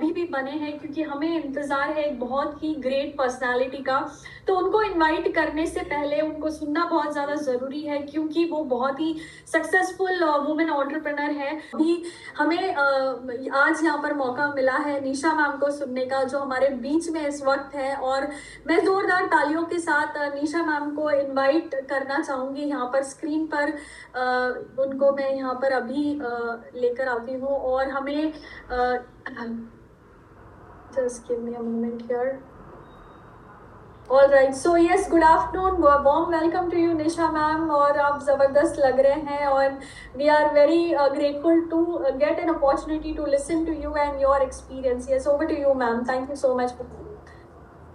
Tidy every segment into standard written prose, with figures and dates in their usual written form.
अभी भी बने हैं, क्योंकि हमें इंतज़ार है एक बहुत ही ग्रेट पर्सनालिटी का। तो उनको इनवाइट करने से पहले उनको सुनना बहुत ज़्यादा ज़रूरी है, क्योंकि वो बहुत ही सक्सेसफुल वुमेन एंटरप्रेन्योर है। अभी हमें आज यहाँ पर मौका मिला है निशा मैम को सुनने का, जो हमारे बीच में इस वक्त है। और मैं ज़ोरदार तालियों के साथ निशा मैम को इनवाइट करना चाहूँगी यहाँ पर स्क्रीन पर। उनको मैं यहाँ पर अभी लेकर आती हूँ। और हमें just give me a moment here. All right, so yes, good afternoon, warm welcome to you, Nisha ma'am. और आप ज़बरदस्त लग रहे हैं, और we are very grateful to get an opportunity to listen to you and your experience. Yes, over to you, ma'am. Thank you so much.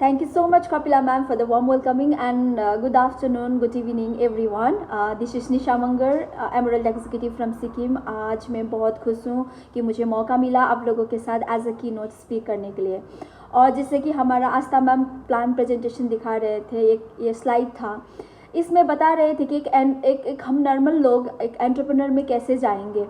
Thank you so much, Kapila ma'am, for the warm welcoming, and good afternoon, good evening, everyone. This is Nisha Mangar, Emerald Executive from Sikkim. आज मैं बहुत खुश हूँ कि मुझे मौका मिला आप लोगों के साथ एज अ की नोट स्पीक करने के लिए। और जैसे कि हमारा आस्था मैम प्लान प्रेजेंटेशन दिखा रहे थे, ये स्लाइड था, इसमें बता रहे थे कि एक हम नॉर्मल लोग एक एंटरप्रेन्योर में कैसे जाएंगे।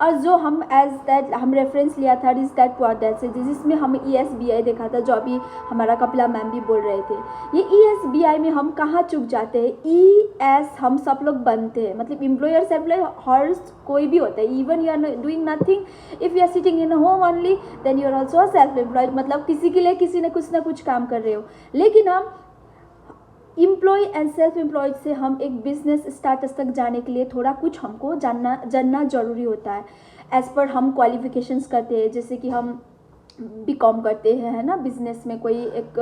और जो हम एज दैट हम रेफरेंस लिया था इस दैट प्रोडक्ट से, जिसमें हम ESBI देखा था, जो अभी हमारा कपिला मैम भी बोल रहे थे। ये ESBI में हम कहाँ चुक जाते हैं। ES हम सब लोग बनते हैं, मतलब एम्प्लॉयर सेल्फ हॉर्स कोई भी होता है। Even you are doing nothing, if you are sitting in home only, then you are also self employed, मतलब किसी के लिए किसी ने कुछ ना कुछ काम कर रहे हो। लेकिन हम एम्प्लॉय एंड सेल्फ एम्प्लॉयड से हम एक बिजनेस स्टार्टस तक जाने के लिए थोड़ा कुछ हमको जानना ज़रूरी होता है। एज़ पर हम क्वालिफिकेशंस करते हैं, जैसे कि हम BCom करते हैं, है ना, बिजनेस में कोई एक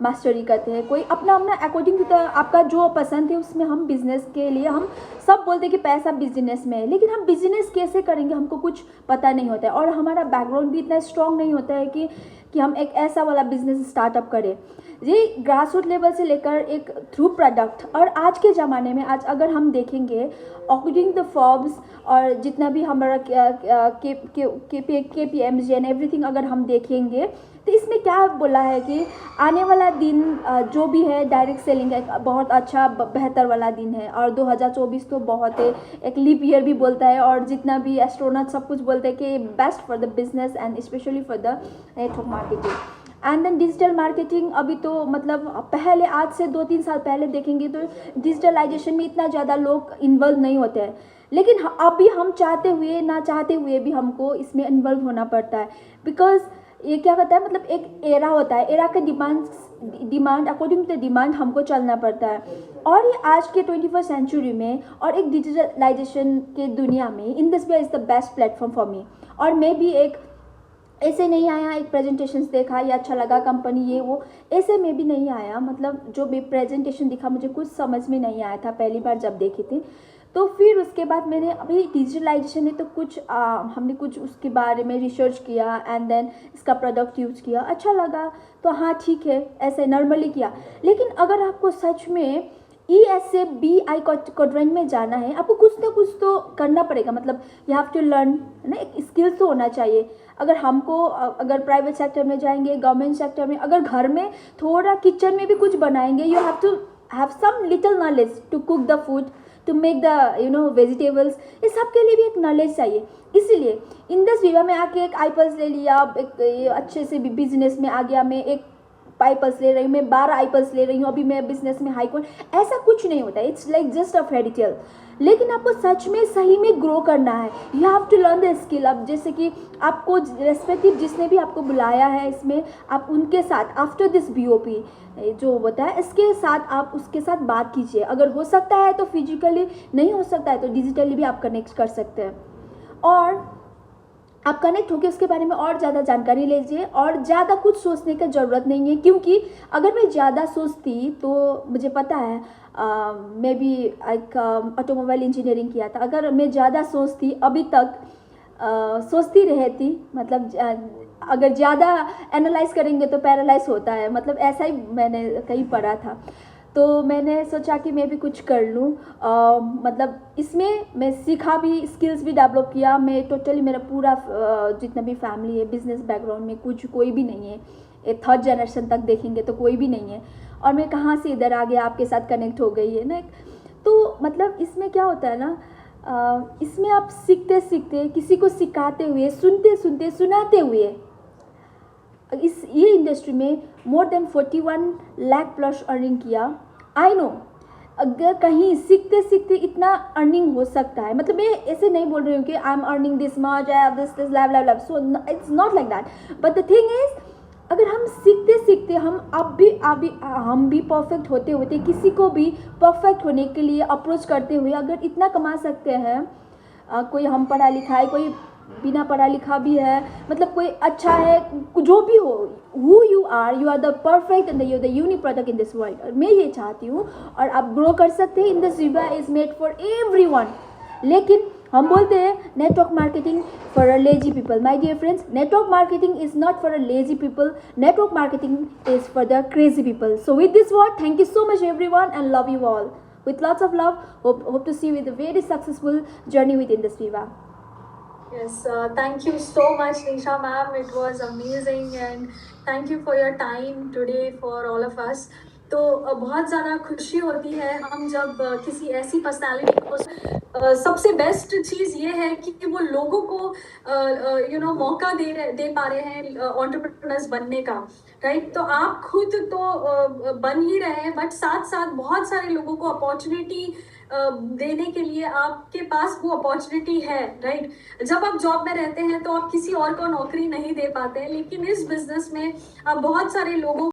मास्टरी करते हैं, कोई अपना अकॉर्डिंग टू द आपका जो पसंद है उसमें हम बिज़नेस के लिए हम सब बोलते हैं कि पैसा बिजनेस में है, लेकिन हम बिजनेस कैसे करेंगे हमको कुछ पता नहीं होता है। और हमारा बैकग्राउंड भी इतना स्ट्रॉन्ग नहीं होता है कि हम एक ऐसा वाला बिजनेस स्टार्टअप करें। ये ग्रास रूट लेवल से लेकर एक थ्रू प्रोडक्ट। और आज के ज़माने में आज अगर हम देखेंगे अकॉर्डिंग द फॉर्ब्स और जितना भी हमारा KPMG एंड एवरीथिंग अगर हम देखेंगे, तो इसमें क्या बोला है कि आने वाला दिन जो भी है डायरेक्ट सेलिंग एक बहुत अच्छा बेहतर वाला दिन है। और 2024 तो बहुत है, एक लीप ईयर भी बोलता है, और जितना भी एस्ट्रोनॉट सब कुछ बोलते हैं कि best for the business and specially for the network marketing and then digital marketing. अभी तो मतलब पहले आज से 2-3 साल पहले देखेंगे तो डिजिटलाइजेशन में इतना ज़्यादा लोग इन्वॉल्व नहीं होते हैं, लेकिन अभी हम चाहते हुए ना चाहते हुए भी हमको इसमें इन्वॉल्व होना पड़ता है। बिकॉज ये क्या कहता है, मतलब एक एरा होता है, एरा का demand according to the demand हमको चलना पड़ता है। और ये आज के 21st सेंचुरी में और एक डिजिटलाइजेशन के दुनिया में in this way is the best platform for me. और मैं भी एक ऐसे नहीं आया, एक प्रेजेंटेशन देखा या अच्छा लगा कंपनी ये वो, ऐसे में भी नहीं आया। मतलब जो भी प्रेजेंटेशन दिखा मुझे कुछ समझ में नहीं आया था पहली बार जब देखी थी। तो फिर उसके बाद मैंने अभी डिजिटलाइजेशन है तो कुछ हमने कुछ उसके बारे में रिसर्च किया एंड देन इसका प्रोडक्ट यूज़ किया, अच्छा लगा तो हाँ ठीक है, ऐसे नॉर्मली किया। लेकिन अगर आपको सच में ES से BI क्वाड्रेंट में जाना है, आपको कुछ ना कुछ तो करना पड़ेगा। मतलब यू हैव टू लर्न, है ना, एक स्किल्स तो होना चाहिए। अगर हमको अगर प्राइवेट सेक्टर में जाएंगे, गवर्नमेंट सेक्टर में, अगर घर में थोड़ा किचन में भी कुछ बनाएंगे, you have to have some little knowledge to cook the food, to make the vegetables. इस सब के लिए भी एक नॉलेज चाहिए। इसीलिए इन दिस विवा में आके एक IPLS ले लिया, एक अच्छे से भी बिजनेस में आ गया। मैं एक IPLS ले रही हूँ, मैं 12 IPLS ले रही हूँ, अभी मैं बिजनेस में हाई कोर्ट, ऐसा कुछ नहीं होता है। It's like just a fairy tale. लेकिन आपको सच में सही में ग्रो करना है, you have to learn the skill. अब जैसे कि आपको रेस्पेक्टिव जिसने भी आपको बुलाया है इसमें, आप उनके साथ आफ्टर दिस BOP जो होता है इसके साथ आप उसके साथ बात कीजिए। अगर हो सकता है तो फिजिकली, नहीं हो सकता है तो डिजिटली भी आप कनेक्ट कर सकते हैं। और आप कनेक्ट होकर उसके बारे में और ज़्यादा जानकारी लीजिए, और ज़्यादा कुछ सोचने की ज़रूरत नहीं है। क्योंकि अगर मैं ज़्यादा सोचती तो मुझे पता है मैं भी एक ऑटोमोबाइल इंजीनियरिंग किया था। अगर मैं ज़्यादा सोचती अभी तक सोचती रहती, मतलब अगर ज़्यादा एनालाइज करेंगे तो पैरालाइज होता है, मतलब ऐसा ही मैंने कहीं पढ़ा था। तो मैंने सोचा कि मैं भी कुछ कर लूँ। मतलब इसमें मैं सीखा भी, स्किल्स भी डेवलप किया। मैं टोटली मेरा पूरा जितना भी फैमिली है बिजनेस बैकग्राउंड में कोई भी नहीं है। एक 3rd जनरेशन तक देखेंगे तो कोई भी नहीं है। और मैं कहाँ से इधर आ गया, आपके साथ कनेक्ट हो गई है ना। तो मतलब इसमें क्या होता है ना, इसमें आप सीखते सीखते, किसी को सिखाते हुए, सुनते सुनते, सुनाते हुए, इस ये इंडस्ट्री में more than 41 lakh plus earning किया। आई नो अगर कहीं सीखते सीखते इतना अर्निंग हो सकता है, मतलब मैं ऐसे नहीं बोल रही हूँ कि I am earning this much, I have this lab lab lab, so it's not like that. But the thing is, अगर हम सीखते सीखते हम भी परफेक्ट होते होते किसी को भी परफेक्ट होने के लिए अप्रोच करते हुए अगर इतना कमा सकते हैं, कोई हम पढ़ा लिखा है, कोई बिना पढ़ा लिखा भी है, मतलब कोई अच्छा है, जो भी हो, who you are the perfect and you are the unique product in this world. मैं ये चाहती हूँ, और आप ग्रो कर सकते हैं। In this viva is made for everyone. लेकिन हम बोलते हैं network marketing for a lazy people. My dear friends, network marketing is not for a lazy people, network marketing is for the crazy people. So with this word, thank you so much everyone and love you all. With lots of love, hope to see you with a very successful journey within this Viva. Yes, thank you so much, Nisha ma'am. It was amazing and thank you for your time today for all of us. तो बहुत ज़्यादा खुशी होती है हम जब किसी ऐसी पर्सनालिटी को सबसे बेस्ट चीज़ ये है कि वो लोगों को मौका दे पा रहे हैं एंटरप्रेन्योर्स बनने का, राइट। तो आप खुद तो बन ही रहे हैं, बट साथ साथ बहुत सारे लोगों को अपॉर्चुनिटी देने के लिए आपके पास वो अपॉर्चुनिटी है, राइट। जब आप जॉब में रहते हैं तो आप किसी और को नौकरी नहीं दे पाते हैं, लेकिन इस बिजनेस में आप बहुत सारे लोगों